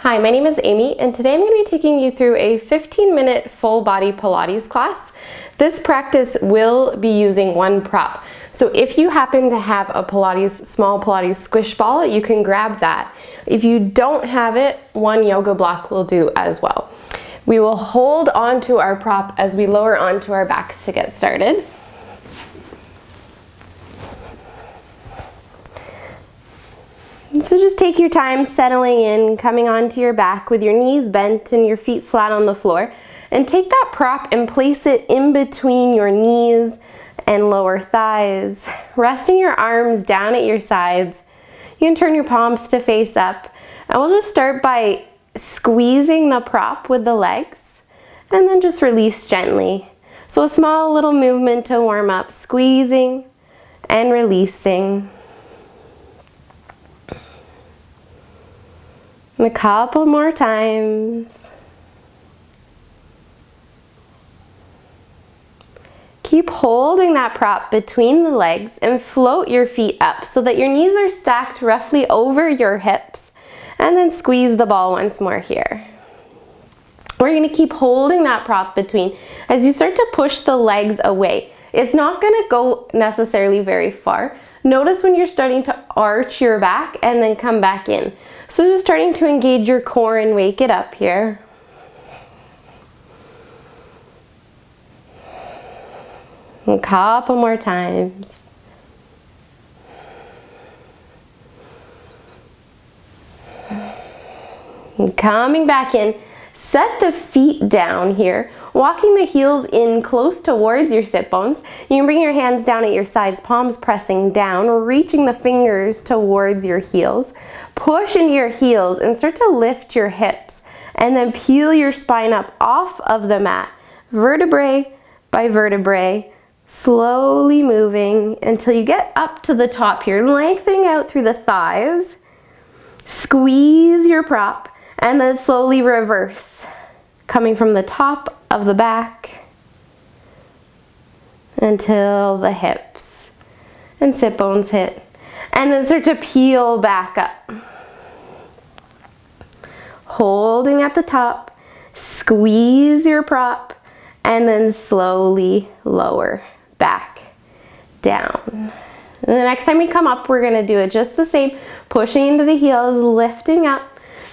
Hi, my name is Amy, and today I'm going to be taking you through a 15-minute full body Pilates class. This practice will be using one prop. So if you happen to have a small Pilates squish ball, you can grab that. If you don't have it, one yoga block will do as well. We will hold onto our prop as we lower onto our backs to get started. So just take your time settling in, coming onto your back with your knees bent and your feet flat on the floor. And take that prop and place it in between your knees and lower thighs. Resting your arms down at your sides. You can turn your palms to face up. And we'll just start by squeezing the prop with the legs and then just release gently. So a small little movement to warm up, squeezing and releasing. A couple more times. Keep holding that prop between the legs and float your feet up so that your knees are stacked roughly over your hips, and then squeeze the ball once more here. We're going to keep holding that prop between as you start to push the legs away. It's not going to go necessarily very far. Notice when you're starting to arch your back and then come back in. So just starting to engage your core and wake it up here. A couple more times. And coming back in, set the feet down here, walking the heels in close towards your sit bones. You can bring your hands down at your sides, palms pressing down, reaching the fingers towards your heels. Push into your heels and start to lift your hips, and then peel your spine up off of the mat, vertebrae by vertebrae, slowly moving until you get up to the top here, lengthening out through the thighs. Squeeze your prop and then slowly reverse, coming from the top of the back until the hips and sit bones hit, and then start to peel back up. Holding at the top, squeeze your prop, and then slowly lower back down. And the next time we come up, we're gonna do it just the same, pushing into the heels, lifting up.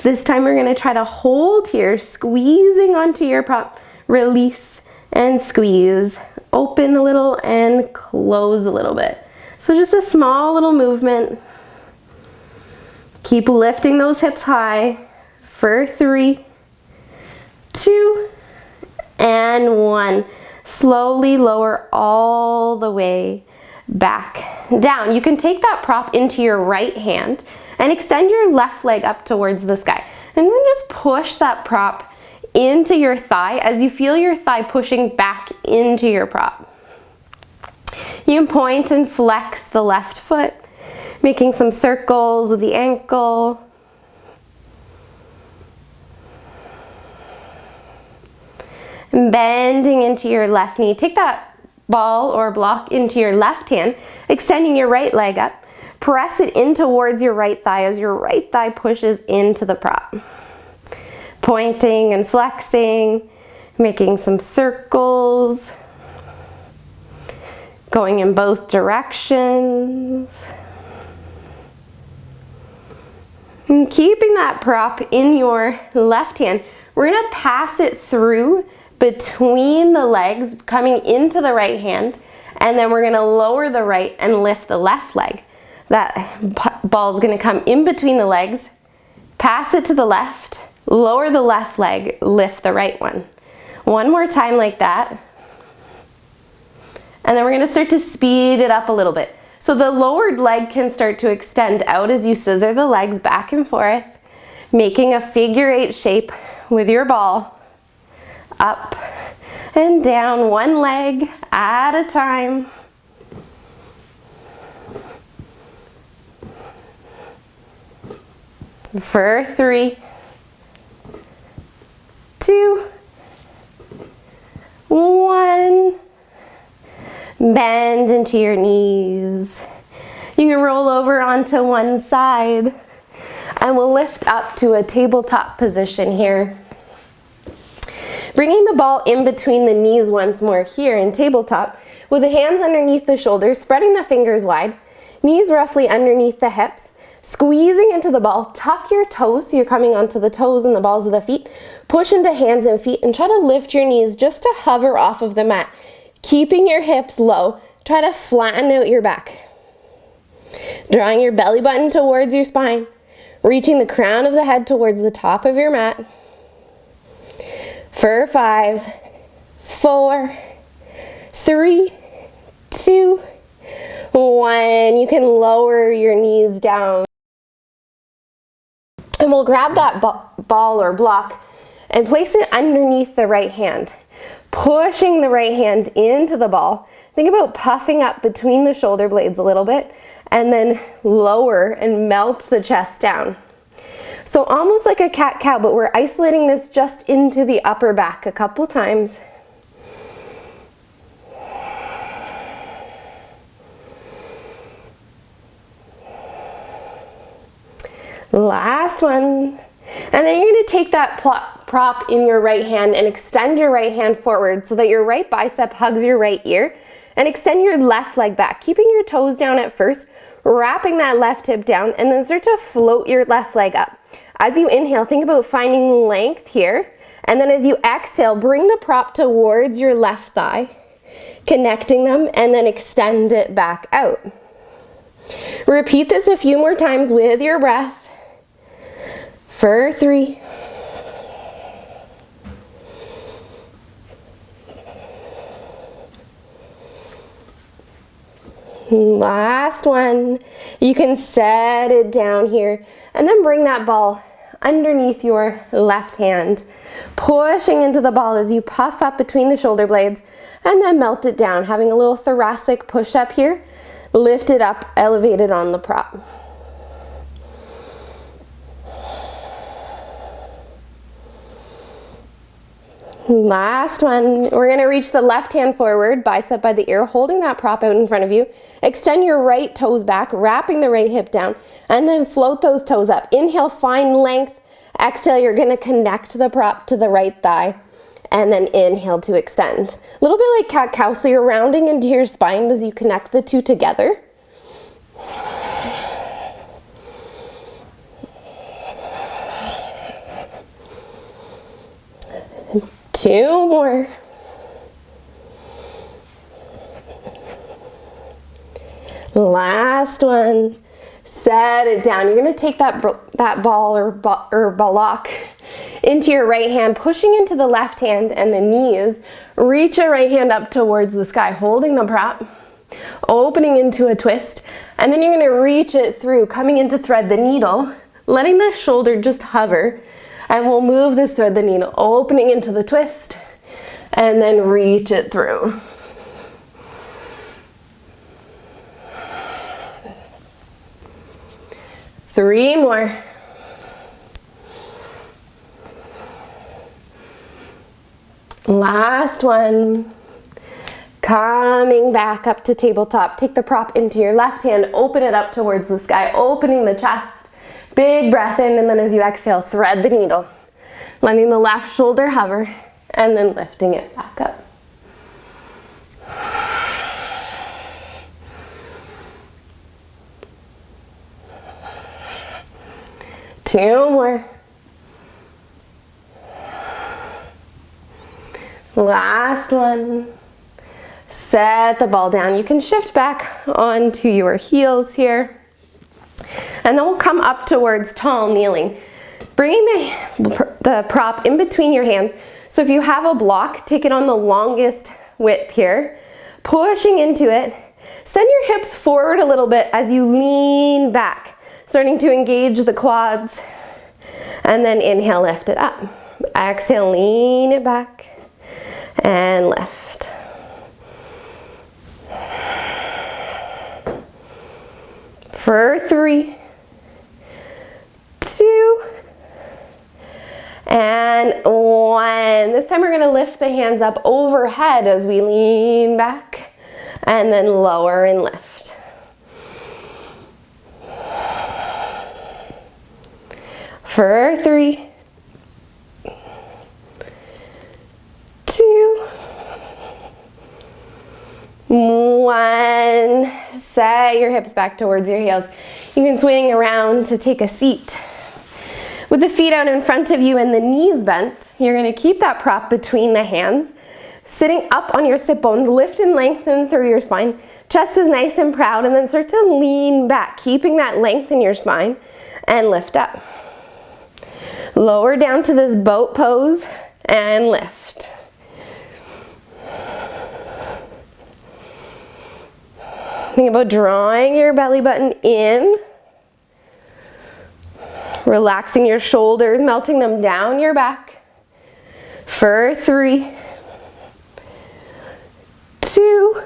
This time we're gonna try to hold here, squeezing onto your prop, release and squeeze, open a little and close a little bit. So just a small little movement. Keep lifting those hips high for 3, 2, and 1. Slowly lower all the way back down. You can take that prop into your right hand and extend your left leg up towards the sky. And then just push that prop into your thigh as you feel your thigh pushing back into your prop. You can point and flex the left foot, making some circles with the ankle. And bending into your left knee. Take that ball or block into your left hand, extending your right leg up. Press it in towards your right thigh as your right thigh pushes into the prop. Pointing and flexing, making some circles, going in both directions. And keeping that prop in your left hand, we're going to pass it through between the legs, coming into the right hand, and then we're going to lower the right and lift the left leg. That ball is going to come in between the legs, pass it to the left, lower the left leg, lift the right one. One more time like that. And then we're going to start to speed it up a little bit. So the lowered leg can start to extend out as you scissor the legs back and forth, making a figure 8 shape with your ball. Up and down, one leg at a time. For 3, 2, 1. Bend into your knees. You can roll over onto one side And we'll lift up to a tabletop position here. Bringing the ball in between the knees once more here in tabletop, with the hands underneath the shoulders, spreading the fingers wide, knees roughly underneath the hips, squeezing into the ball. Tuck your toes so you're coming onto the toes and the balls of the feet. Push into hands and feet and try to lift your knees just to hover off of the mat. Keeping your hips low, try to flatten out your back. Drawing your belly button towards your spine, reaching the crown of the head towards the top of your mat. For 5, 4, 3, 2, 1. You can lower your knees down. And we'll grab that ball or block and place it underneath the right hand. Pushing the right hand into the ball. Think about puffing up between the shoulder blades a little bit and then lower and melt the chest down. So almost like a cat-cow, but we're isolating this just into the upper back a couple times. Last one. And then you're going to take that prop in your right hand and extend your right hand forward so that your right bicep hugs your right ear, and extend your left leg back, keeping your toes down at first, wrapping that left hip down, and then start to float your left leg up. As you inhale, think about finding length here, and then as you exhale, bring the prop towards your left thigh, connecting them, and then extend it back out. Repeat this a few more times with your breath. For 3, last one. You can set it down here and then bring that ball underneath your left hand, pushing into the ball as you puff up between the shoulder blades and then melt it down, having a little thoracic push up here. Lift it up, elevate it on the prop. Last one. We're going to reach the left hand forward, bicep by the ear, holding that prop out in front of you. Extend your right toes back, wrapping the right hip down, and then float those toes up. Inhale, find length. Exhale, you're going to connect the prop to the right thigh, and then inhale to extend. A little bit like cat-cow, so you're rounding into your spine as you connect the two together. Two more. Last one. Set it down. You're going to take that ball or block into your right hand, pushing into the left hand and the knees. Reach your right hand up towards the sky, holding the prop, opening into a twist, and then you're going to reach it through, coming into thread the needle, letting the shoulder just hover. And we'll move this thread the needle, opening into the twist, and then reach it through. Three more. Last one. Coming back up to tabletop. Take the prop into your left hand, open it up towards the sky, opening the chest. Big breath in, and then as you exhale, thread the needle. Letting the left shoulder hover, and then lifting it back up. Two more. Last one. Set the ball down. You can shift back onto your heels here. And then we'll come up towards tall kneeling. Bringing the prop in between your hands. So if you have a block, take it on the longest width here. Pushing into it. Send your hips forward a little bit as you lean back. Starting to engage the quads. And then inhale, lift it up. Exhale, lean it back. And lift. For 3, 2, and 1. This time we're going to lift the hands up overhead as we lean back and then lower and lift. For 3, 2, 1. Set your hips back towards your heels. You can swing around to take a seat. With the feet out in front of you and the knees bent, you're going to keep that prop between the hands. Sitting up on your sit bones, lift and lengthen through your spine. Chest is nice and proud, and then start to lean back, keeping that length in your spine, and lift up. Lower down to this boat pose and lift. Think about drawing your belly button in, relaxing your shoulders, melting them down your back. For 3, 2,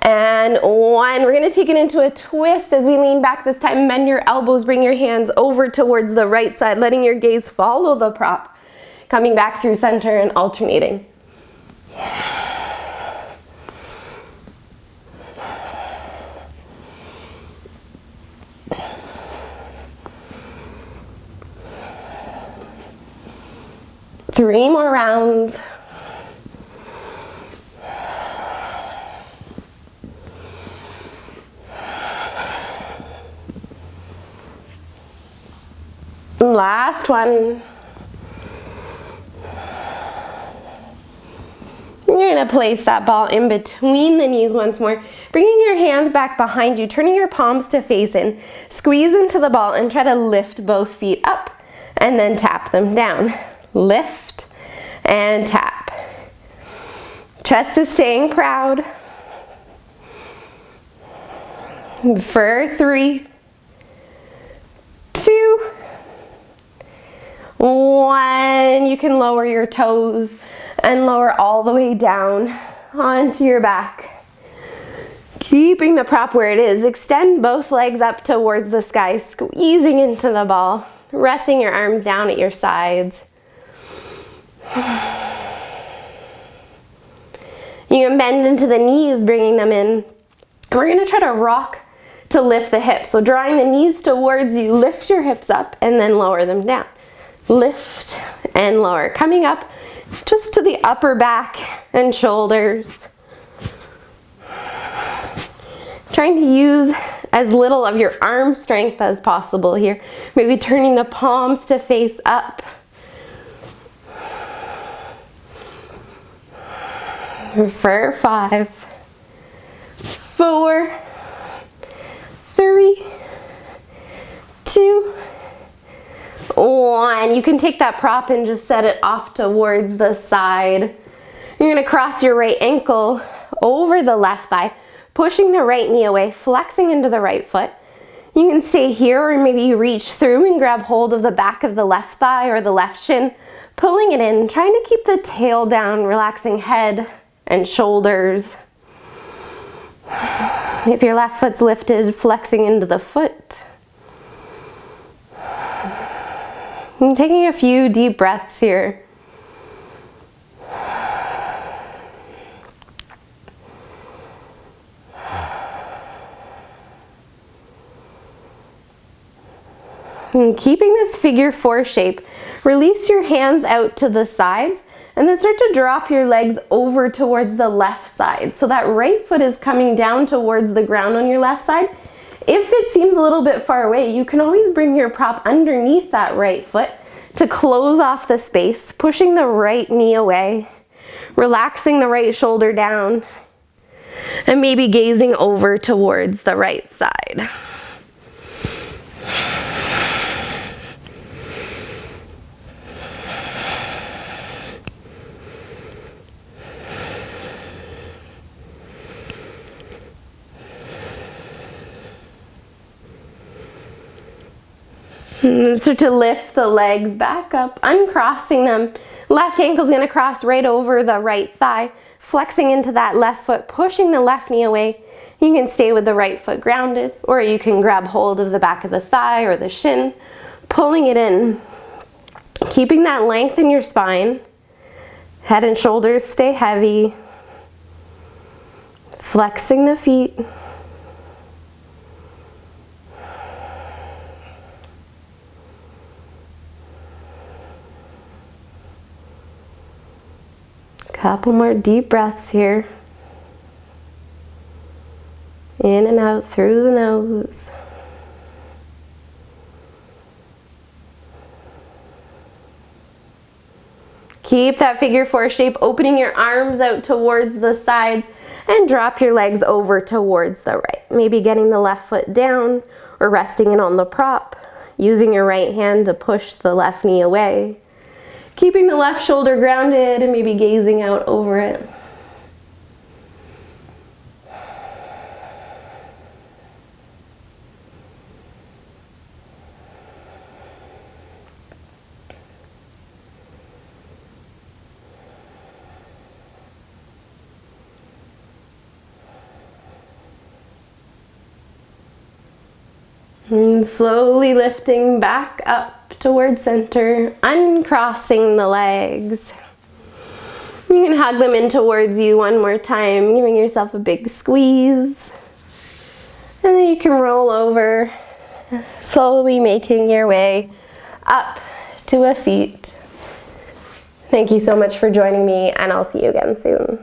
and 1. We're going to take it into a twist as we lean back this time. Bend your elbows, bring your hands over towards the right side, letting your gaze follow the prop. Coming back through center and alternating. Three more rounds. Last one. You're going to place that ball in between the knees once more, bringing your hands back behind you, turning your palms to face in. Squeeze into the ball and try to lift both feet up and then tap them down. Lift and tap. Chest is staying proud. For 3, 2, 1. You can lower your toes and lower all the way down onto your back. Keeping the prop where it is. Extend both legs up towards the sky, squeezing into the ball. Resting your arms down at your sides. You can bend into the knees, bringing them in. And we're going to try to rock to lift the hips. So drawing the knees towards you, lift your hips up and then lower them down. Lift and lower. Coming up just to the upper back and shoulders. Trying to use as little of your arm strength as possible here. Maybe turning the palms to face up. For 5, 4, 3, 2, 1. You can take that prop and just set it off towards the side. You're going to cross your right ankle over the left thigh, pushing the right knee away, flexing into the right foot. You can stay here, or maybe you reach through and grab hold of the back of the left thigh or the left shin, pulling it in, trying to keep the tail down, relaxing head and shoulders. If your left foot's lifted, flexing into the foot. And taking a few deep breaths here. And keeping this figure 4 shape, release your hands out to the sides and then start to drop your legs over towards the left side. So that right foot is coming down towards the ground on your left side. If it seems a little bit far away, you can always bring your prop underneath that right foot to close off the space, pushing the right knee away, relaxing the right shoulder down, and maybe gazing over towards the right side. And start to lift the legs back up, uncrossing them. Left ankle's going to cross right over the right thigh, flexing into that left foot, pushing the left knee away. You can stay with the right foot grounded, or you can grab hold of the back of the thigh or the shin, pulling it in. Keeping that length in your spine. Head and shoulders stay heavy. Flexing the feet. Couple more deep breaths here. In and out through the nose. Keep that figure four shape, opening your arms out towards the sides and drop your legs over towards the right. Maybe getting the left foot down or resting it on the prop, using your right hand to push the left knee away. Keeping the left shoulder grounded and maybe gazing out over it. And slowly lifting back up towards center, uncrossing the legs. You can hug them in towards you one more time, giving yourself a big squeeze. And then you can roll over, slowly making your way up to a seat. Thank you so much for joining me, and I'll see you again soon.